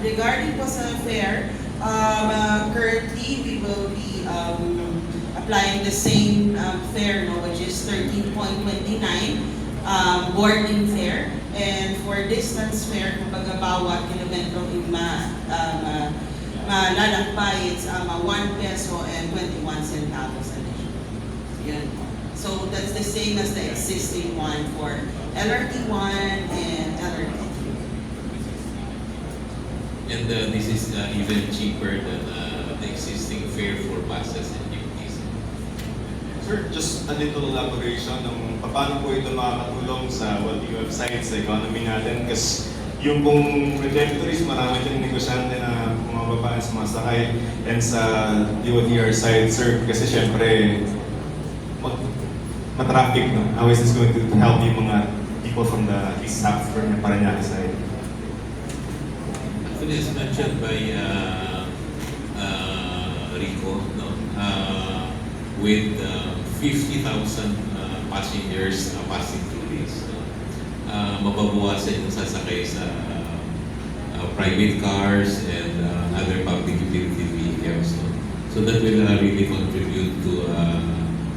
Regarding po sa fare, currently we will be applying the same fare, no, which is 13.29 boarding fare. And for distance fare, kumbaga bawat kilometro malalakbay, it's 1 peso and 21 centavos additional. Yan. So that's the same as the existing one for LRT1 and LRT2. And this is even cheaper than the existing fare for buses and jeepneys. Sir, just a little elaboration ng paano po ito makakatulong sa what you have cited sa economy natin. Kasi yung pong trajectories, marami din negosyante na bumababaan sa mga sakay. And sa DOTR side, sir, kasi syempre, matraffic, no? How is this going to help yung mga people from the east half from the Parañaque side? Actually, as mentioned by Rico, no? With 50,000 passengers passing through this, mababawasan yung sasakay sa private cars and other public utility vehicles. No? So that will really contribute to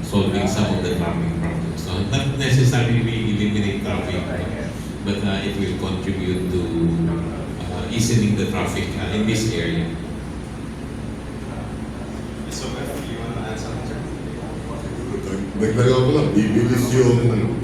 solving some of the traffic problems. So not necessarily eliminate traffic, but it will contribute to easing the traffic in this area. So, if you want to add something, sir? Nagtagal ko lang, bibilis yung